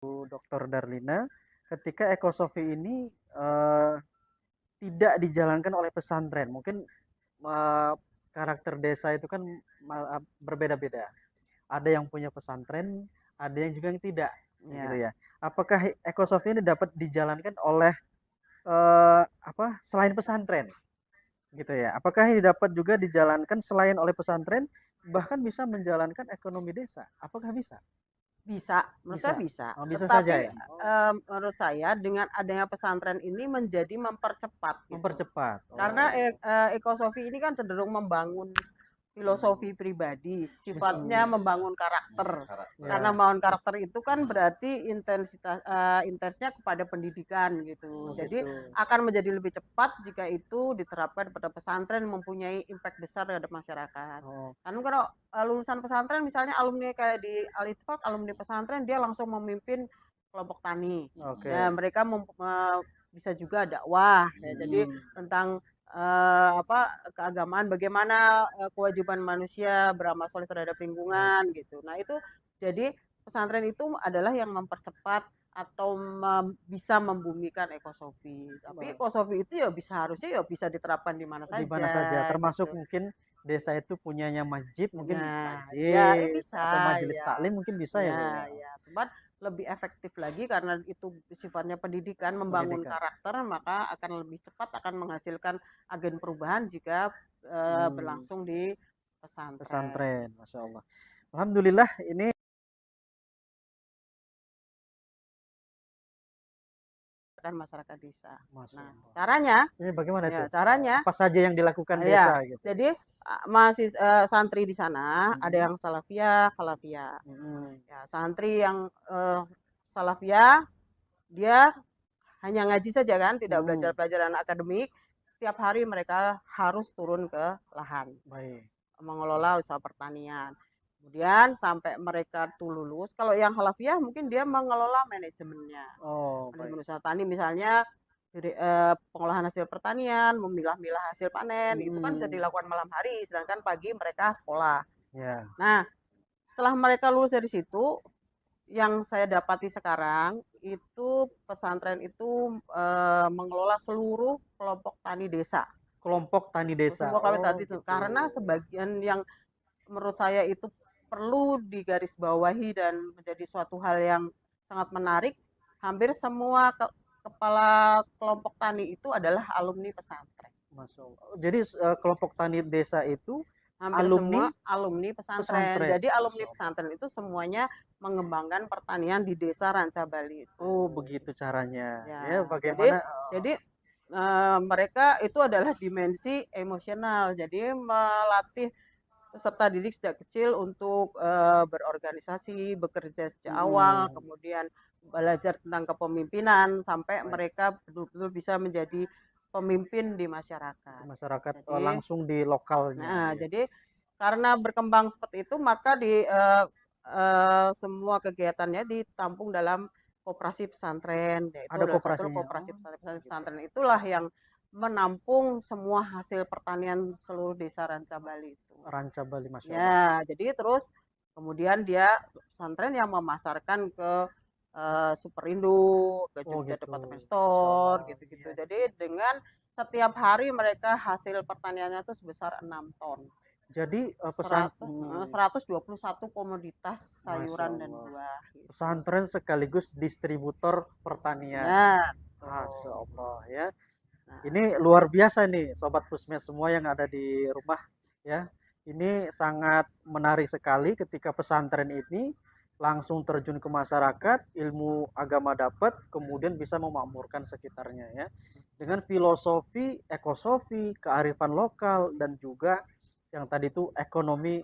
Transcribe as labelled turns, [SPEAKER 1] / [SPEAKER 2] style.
[SPEAKER 1] Dr. Darlina, ketika ekosofi ini tidak dijalankan oleh pesantren, mungkin eh, karakter desa itu kan berbeda-beda. Ada yang punya pesantren, ada yang juga yang tidak, gitu
[SPEAKER 2] Ya,
[SPEAKER 1] ya. Apakah ekosofi ini dapat dijalankan oleh selain pesantren, gitu ya? Apakah ini dapat juga dijalankan selain oleh pesantren, bahkan bisa menjalankan ekonomi desa? Apakah bisa?
[SPEAKER 2] bisa, menurut saya
[SPEAKER 1] Bisa.
[SPEAKER 2] bisa.
[SPEAKER 1] Oh, bisa saja
[SPEAKER 2] Tetapi
[SPEAKER 1] ya. Oh,
[SPEAKER 2] menurut saya dengan adanya pesantren ini menjadi mempercepat gitu.
[SPEAKER 1] mempercepat.
[SPEAKER 2] Karena
[SPEAKER 1] Oh.
[SPEAKER 2] ekosofi ini kan cenderung membangun filosofi pribadi, sifatnya
[SPEAKER 1] Mm-mm.
[SPEAKER 2] membangun karakter. Karena
[SPEAKER 1] Ya.
[SPEAKER 2] membangun karakter itu kan berarti intensnya kepada pendidikan gitu.
[SPEAKER 1] Oh
[SPEAKER 2] Jadi
[SPEAKER 1] gitu.
[SPEAKER 2] akan menjadi lebih cepat jika itu diterapkan pada pesantren mempunyai impact besar terhadap masyarakat.
[SPEAKER 1] Oh.
[SPEAKER 2] Karena kalau lulusan pesantren misalnya alumni kayak di Al-Itfaq, alumni pesantren dia langsung memimpin kelompok tani.
[SPEAKER 1] Oke.
[SPEAKER 2] Ya, mereka bisa juga dakwah ya. Jadi
[SPEAKER 1] Hmm.
[SPEAKER 2] tentang keagamaan bagaimana kewajiban manusia beramal soleh terhadap
[SPEAKER 1] Baik.
[SPEAKER 2] lingkungan gitu. Nah, itu jadi pesantren itu adalah yang mempercepat atau bisa membumikan ekosofi. Tapi
[SPEAKER 1] Ba-
[SPEAKER 2] ekosofi itu ya bisa harusnya ya bisa diterapkan di mana
[SPEAKER 1] Di mana saja,
[SPEAKER 2] saja
[SPEAKER 1] termasuk
[SPEAKER 2] gitu.
[SPEAKER 1] mungkin desa itu punyanya masjid, mungkin
[SPEAKER 2] Nah, ya
[SPEAKER 1] masjid
[SPEAKER 2] bisa
[SPEAKER 1] atau majelis
[SPEAKER 2] ya.
[SPEAKER 1] taklim mungkin bisa ya, Bu
[SPEAKER 2] Ya,
[SPEAKER 1] ya.
[SPEAKER 2] ya. Cuman lebih efektif lagi karena itu sifatnya pendidikan, membangun
[SPEAKER 1] Pendidikan.
[SPEAKER 2] karakter, maka akan lebih cepat akan menghasilkan agen perubahan jika
[SPEAKER 1] Hmm.
[SPEAKER 2] berlangsung di pesantren.
[SPEAKER 1] Pesantren, Masya Allah. Alhamdulillah ini
[SPEAKER 2] Kan masyarakat desa.
[SPEAKER 1] Masya
[SPEAKER 2] Nah,
[SPEAKER 1] Allah.
[SPEAKER 2] caranya,
[SPEAKER 1] Ini bagaimana
[SPEAKER 2] ya
[SPEAKER 1] itu?
[SPEAKER 2] caranya,
[SPEAKER 1] Apa saja yang dilakukan
[SPEAKER 2] ya.
[SPEAKER 1] desa gitu?
[SPEAKER 2] Jadi masih santri di sana ada
[SPEAKER 1] Hmm.
[SPEAKER 2] yang salafiyah, khalafiyah.
[SPEAKER 1] Hmm.
[SPEAKER 2] Ya, santri yang salafiyah dia hanya ngaji saja kan, tidak belajar
[SPEAKER 1] Hmm.
[SPEAKER 2] pelajaran akademik. Setiap hari mereka harus turun ke lahan,
[SPEAKER 1] Baik.
[SPEAKER 2] mengelola usaha pertanian. Kemudian sampai mereka tuh lulus, kalau yang halafiyah mungkin dia mengelola manajemennya.
[SPEAKER 1] Oh, baik.
[SPEAKER 2] Manajemen usaha tani misalnya pengolahan hasil pertanian, memilah-milah hasil panen, itu kan bisa
[SPEAKER 1] Hmm.
[SPEAKER 2] dilakukan malam hari, sedangkan pagi mereka sekolah.
[SPEAKER 1] Ya.
[SPEAKER 2] Nah, setelah mereka lulus dari situ, yang saya dapati sekarang itu pesantren itu mengelola seluruh kelompok tani desa.
[SPEAKER 1] Kelompok tani desa.
[SPEAKER 2] Semua kami
[SPEAKER 1] Oh,
[SPEAKER 2] tadi
[SPEAKER 1] gitu.
[SPEAKER 2] karena sebagian yang menurut saya itu perlu digarisbawahi dan menjadi suatu hal yang sangat menarik. Hampir semua kepala kelompok tani itu adalah alumni pesantren.
[SPEAKER 1] Masya Allah. Jadi kelompok tani desa itu
[SPEAKER 2] Hampir
[SPEAKER 1] alumni
[SPEAKER 2] semua alumni pesantren.
[SPEAKER 1] pesantren.
[SPEAKER 2] Jadi
[SPEAKER 1] Masya
[SPEAKER 2] alumni
[SPEAKER 1] Allah.
[SPEAKER 2] pesantren itu semuanya mengembangkan pertanian di desa Ranca Bali itu.
[SPEAKER 1] Oh, begitu caranya. Ya,
[SPEAKER 2] Ya, jadi
[SPEAKER 1] bagaimana?
[SPEAKER 2] jadi mereka itu adalah dimensi emosional. Jadi melatih peserta didik sejak kecil untuk berorganisasi, bekerja sejak awal,
[SPEAKER 1] Hmm,
[SPEAKER 2] kemudian belajar tentang kepemimpinan sampai
[SPEAKER 1] baik.
[SPEAKER 2] mereka betul-betul bisa menjadi pemimpin di
[SPEAKER 1] Di
[SPEAKER 2] masyarakat.
[SPEAKER 1] masyarakat
[SPEAKER 2] Jadi,
[SPEAKER 1] langsung di lokalnya.
[SPEAKER 2] nah,
[SPEAKER 1] Ya.
[SPEAKER 2] jadi karena berkembang seperti itu, maka di semua kegiatannya ditampung dalam koperasi pesantren, yaitu
[SPEAKER 1] Ada
[SPEAKER 2] adalah satu
[SPEAKER 1] koperasinya.
[SPEAKER 2] koperasi
[SPEAKER 1] Oh,
[SPEAKER 2] pesantren.
[SPEAKER 1] gitu.
[SPEAKER 2] Pesantren itulah yang menampung semua hasil pertanian seluruh desa Ranca Bali itu.
[SPEAKER 1] Ranca Bali, Masya Allah.
[SPEAKER 2] Ya, jadi terus kemudian dia pesantren yang memasarkan ke Superindo, ke
[SPEAKER 1] Oh,
[SPEAKER 2] Jogja
[SPEAKER 1] gitu.
[SPEAKER 2] Department
[SPEAKER 1] Masya
[SPEAKER 2] Store,
[SPEAKER 1] Allah.
[SPEAKER 2] gitu-gitu.
[SPEAKER 1] Iya.
[SPEAKER 2] Jadi dengan setiap hari mereka hasil pertaniannya itu sebesar 6 ton.
[SPEAKER 1] Jadi
[SPEAKER 2] 100, 121 komoditas
[SPEAKER 1] Masya
[SPEAKER 2] sayuran dan
[SPEAKER 1] Allah.
[SPEAKER 2] buah gitu.
[SPEAKER 1] Pesantren sekaligus distributor pertanian.
[SPEAKER 2] Ya,
[SPEAKER 1] Masya
[SPEAKER 2] tuh.
[SPEAKER 1] Allah ya.
[SPEAKER 2] Nah,
[SPEAKER 1] Ini luar biasa nih Sobat Pusmes semua yang ada di rumah ya. Ini sangat menarik sekali ketika pesantren ini langsung terjun ke masyarakat, ilmu agama dapat, kemudian bisa memakmurkan sekitarnya ya. Dengan filosofi, ekosofi, kearifan lokal dan juga yang tadi itu ekonomi